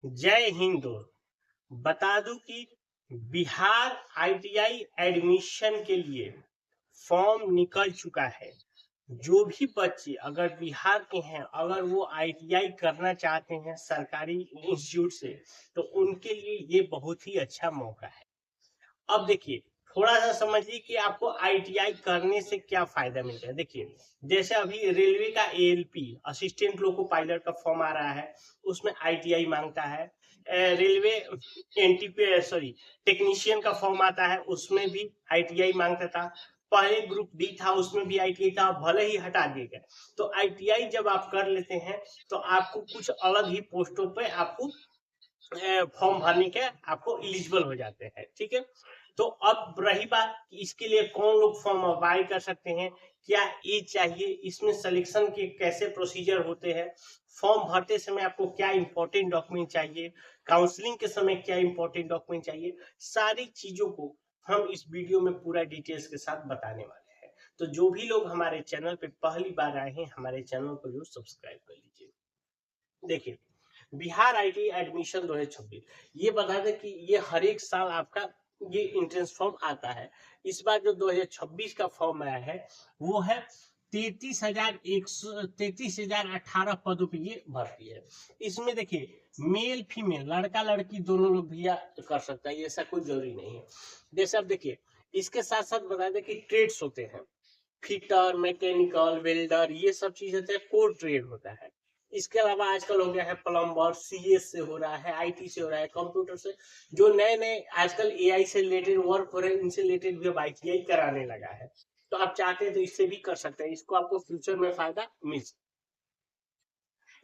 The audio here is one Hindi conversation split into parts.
जय हिंद। बता दूं कि बिहार आईटीआई एडमिशन के लिए फॉर्म निकल चुका है। जो भी बच्चे अगर बिहार के हैं, अगर वो आईटीआई करना चाहते हैं सरकारी इंस्टीट्यूट से, तो उनके लिए ये बहुत ही अच्छा मौका है। अब देखिए, थोड़ा सा समझिए कि आपको आईटीआई करने से क्या फायदा मिलता है। देखिए, जैसे अभी रेलवे का एएलपी असिस्टेंट लोको पायलट का फॉर्म आ रहा है, उसमें आईटीआई मांगता है। रेलवे एनटीपी सॉरी टेक्नीशियन का फॉर्म आता है, उसमें भी आईटीआई मांगता था। पहले ग्रुप डी था, उसमें भी आईटीआई था, भले ही हटा दिया गया। तो आईटीआई जब आप कर लेते हैं तो आपको कुछ अलग ही पोस्टों पे आपको फॉर्म भरने के आपको एलिजिबल हो जाते हैं। ठीक है, तो अब रही बात कि इसके लिए कौन लोग फॉर्म अप्लाई कर सकते हैं, क्या एज चाहिए, इसमें सिलेक्शन के कैसे प्रोसीजर होते हैं, फॉर्म भरते समय आपको क्या इंपॉर्टेंट डॉक्यूमेंट चाहिए, काउंसलिंग के समय क्या इंपॉर्टेंट डॉक्यूमेंट चाहिए, सारी चीजों को हम इस वीडियो में पूरा डिटेल्स के साथ बताने वाले हैं। तो जो भी लोग हमारे चैनल पे पहली बार आए हैं, हमारे चैनल को जरूर सब्सक्राइब कर लीजिए। देखिए, बिहार आईटी एडमिशन 2026 ये बता दें कि ये हर एक साल आपका ये एंट्रेंस फॉर्म आता है। इस बार जो 2026 का फॉर्म आया है वो है 33,18 पदों पे ये भर्ती है। इसमें देखिए, मेल फीमेल लड़का लड़की दोनों लोग भी कर सकता है, ऐसा कोई जरूरी नहीं है। जैसे अब देखिए, इसके साथ साथ बता दें कि ट्रेड्स होते हैं, फिटर, मैकेनिकल, वेल्डर, ये सब चीज होते हैं, कोर ट्रेड होता है। इसके अलावा आजकल हो गया है प्लम्बर, सीएस से हो रहा है, आईटी से हो रहा है, कंप्यूटर से, जो नए नए आजकल एआई से रिलेटेड वर्क हो रहे हैं, इनसे रिलेटेड भी अब आईटीआई कराने लगा है। तो आप चाहते हैं तो इससे भी कर सकते हैं, इसको आपको फ्यूचर में फायदा मिल सकता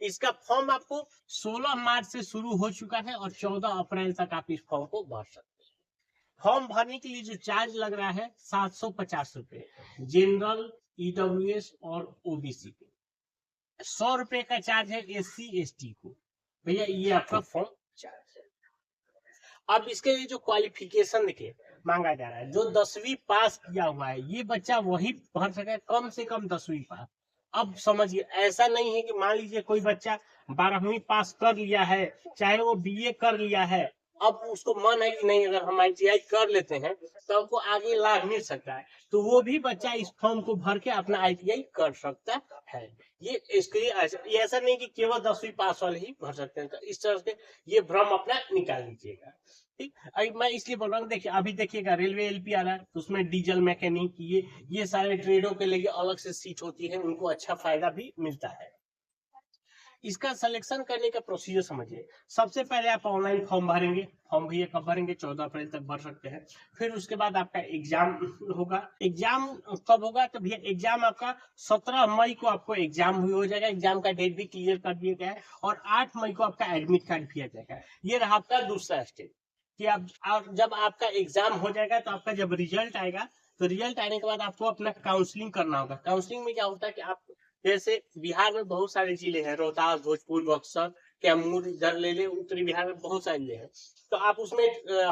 है। इसका फॉर्म आपको 16 मार्च से शुरू हो चुका है और 14 अप्रैल तक आप इस फॉर्म को भर सकते हैं। फॉर्म भरने के लिए जो चार्ज लग रहा है 750 रुपए, जनरल, ईडब्ल्यूएस और ओबीसी पे 100 रुपए का चार्ज है, एससी एसटी को। भैया ये आपका फॉर्म चार्ज है। अब इसके लिए जो क्वालिफिकेशन देखिए मांगा जा रहा है, जो 10वीं पास किया हुआ है ये बच्चा वही भर सके, कम से कम 10वीं पास। अब समझिए, ऐसा नहीं है कि मान लीजिए कोई बच्चा 12वीं पास कर लिया है, चाहे वो बीए कर लिया है, अब उसको मन है कि नहीं अगर हम आईटीआई कर लेते हैं तो हमको आगे लाभ मिल सकता है, तो वो भी बच्चा इस फॉर्म को भर के अपना आईटीआई कर सकता है। ये इसके लिए ये ऐसा नहीं कि केवल 10वीं पास वाले ही भर सकते हैं, तो इस तरह से ये भ्रम अपना निकाल लीजिएगा। ठीक, अभी मैं इसलिए बोल रहा हूँ, देखिए अभी देखिएगा रेलवे एलपी आ रहा है, तो उसमें डीजल मैकेनिक ये सारे ट्रेडों के लिए अलग से सीट होती है, उनको अच्छा फायदा भी मिलता है। इसका सिलेक्शन करने का प्रोसीजर समझिए। सबसे पहले आप ऑनलाइन फॉर्म भरेंगे, फॉर्म भैया कब भरेंगे, 14 अप्रैल तक भर सकते हैं। फिर उसके बाद आपका एग्जाम होगा। एग्जाम कब होगा, तो भैया एग्जाम आपका 17 मई को आपको एग्जाम हो जाएगा, एग्जाम का डेट भी क्लियर कर दिया गया है, और 8 मई को आपका एडमिट कार्ड दिया जाएगा। ये रहा आपका दूसरा स्टेप कि आप जब आपका एग्जाम हो जाएगा तो आपका जब रिजल्ट आएगा, तो रिजल्ट आने के बाद आपको अपना काउंसलिंग करना होगा। काउंसलिंग में क्या होता है कि आप जैसे बिहार में बहुत सारे जिले हैं, रोहतास, भोजपुर, बक्सर, कैमूर, इधर ले ले, उत्तरी बिहार में बहुत सारे जिले हैं। तो आप उसमें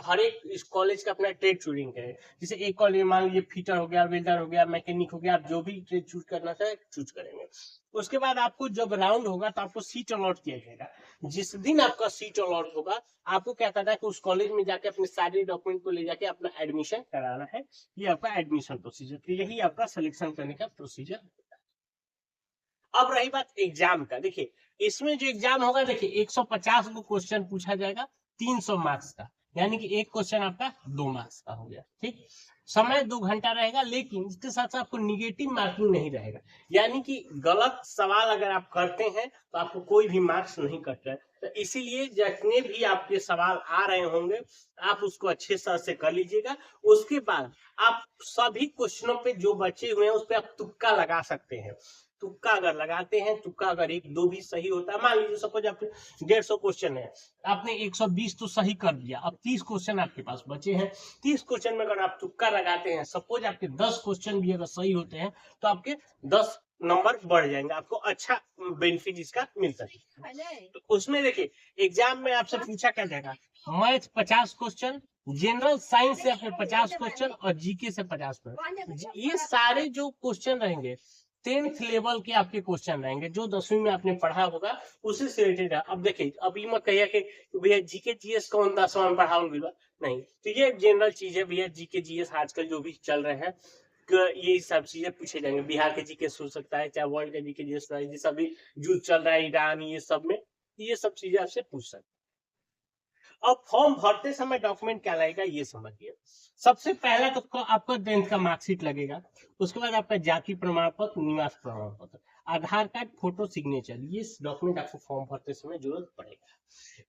हर एक इस कॉलेज का अपना ट्रेड चुनेंगे। जैसे एक कॉलेज मान लीजिए फिटर हो गया, वेल्डर हो गया, मैकेनिक हो गया, आप जो भी ट्रेड चूज करना चाहे चूज करेंगे। उसके बाद आपको जब राउंड होगा तो आपको सीट अलॉट किया जाएगा। जिस दिन आपका सीट अलॉट होगा, आपको क्या करना है कि उस कॉलेज में जाके अपने सारे डॉक्यूमेंट को ले जाके अपना एडमिशन कराना है। ये आपका एडमिशन प्रोसीजर, तो यही आपका सिलेक्शन करने का प्रोसीजर। अब रही बात एग्जाम का, देखिए इसमें जो एग्जाम होगा, देखिए 150 को क्वेश्चन पूछा जाएगा, 300 मार्क्स का, यानी कि एक क्वेश्चन आपका 2 मार्क्स का हो गया। ठीक, समय 2 घंटा रहेगा, लेकिन इसके साथ साथ आपको निगेटिव मार्किंग नहीं रहेगा, यानी कि गलत सवाल अगर आप करते हैं तो आपको कोई भी मार्क्स नहीं कट रहा है। तो इसीलिए जितने भी आपके सवाल आ रहे होंगे आप उसको अच्छे से कर लीजिएगा। उसके बाद आप सभी क्वेश्चनों पे जो बचे हुए हैं उस पर आप तुक्का लगा सकते हैं। तुक्का अगर लगाते हैं, तुक्का अगर एक दो भी सही होता है, मान लीजिए सपोज आपके 150 क्वेश्चन है, आपने 120 तो सही कर दिया, अब 30 क्वेश्चन आपके पास बचे हैं। 30 क्वेश्चन में अगर आप तुक्का लगाते हैं, सपोज आपके 10 क्वेश्चन भी अगर सही होते हैं तो आपके 10 नंबर बढ़ जाएंगे, आपको अच्छा बेनिफिट इसका मिलता है। तो उसमें देखिए एग्जाम में आपसे पूछा क्या जाएगा, मैथ 50 क्वेश्चन, जनरल साइंस से आपके 50 क्वेश्चन और जीके से 50 क्वेश्चन। ये सारे जो क्वेश्चन रहेंगे 10th लेवल के आपके क्वेश्चन रहेंगे, जो 10वीं में आपने पढ़ा होगा उसी से रिलेटेड है। अब देखिए, अभी मत कहिए कि भैया जीके जीएस कौन 10वां में पढ़ाऊंगा, नहीं, तो ये जनरल चीज है भैया। जीके जीएस आजकल जो भी चल रहे हैं, ये सब चीजें पूछे जाएंगे। बिहार के जीके हो सकता है, चाहे वर्ल्ड के जीके जीएस, जैसा भी युद्ध चल रहा है ईरान, ये सब में ये सब चीजें आपसे पूछ सकते हैं। अब फॉर्म भरते समय डॉक्यूमेंट क्या लगेगा ये समझिए। सबसे पहला तो आपका 10th का मार्कशीट लगेगा, उसके बाद आपका जाति प्रमाण पत्र, निवास प्रमाण पत्र, आधार कार्ड, फोटो, सिग्नेचर, ये डॉक्यूमेंट आपको फॉर्म भरते समय जरूरत पड़ेगा।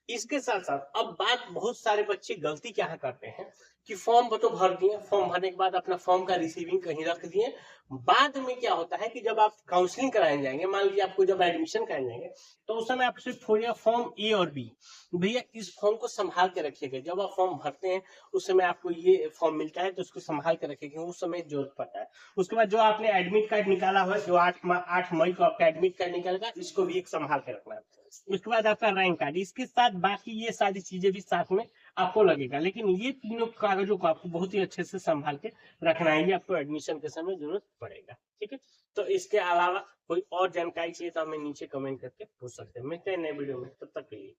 इसके साथ साथ अब बात, बहुत सारे बच्चे गलती क्या करते हैं कि फॉर्म तो भर दिए, फॉर्म भरने के बाद अपना फॉर्म का रिसीविंग कहीं रख दिए। बाद में क्या होता है कि जब आप काउंसलिंग कराने जाएंगे, मान लीजिए आपको जब एडमिशन कराने जाएंगे, तो उस समय आप सिर्फ खोलिए फॉर्म ए और बी, भैया इस फॉर्म को संभाल के रखिएगा। जब आप फॉर्म भरते हैं उस समय आपको ये फॉर्म मिलता है, तो उसको संभाल के रखिएगा, उस समय जरूरत पड़ता है। उसके बाद जो आपने एडमिट कार्ड निकाला हुआ है, जो 8 मई को आपका एडमिट कार्ड निकलेगा, इसको भी एक संभाल के रखना है। उसके बाद आपका रैंक कार्ड, इसके साथ बाकी ये सारी चीजें भी साथ में आपको लगेगा, लेकिन ये तीनों कागजों को आपको बहुत ही अच्छे से संभाल के रखना है, ये आपको एडमिशन के समय जरूरत पड़ेगा। ठीक है, तो इसके अलावा कोई और जानकारी चाहिए तो हमें नीचे कमेंट करके पूछ सकते हैं। मिलते हैं नए वीडियो में, तब तक के लिए।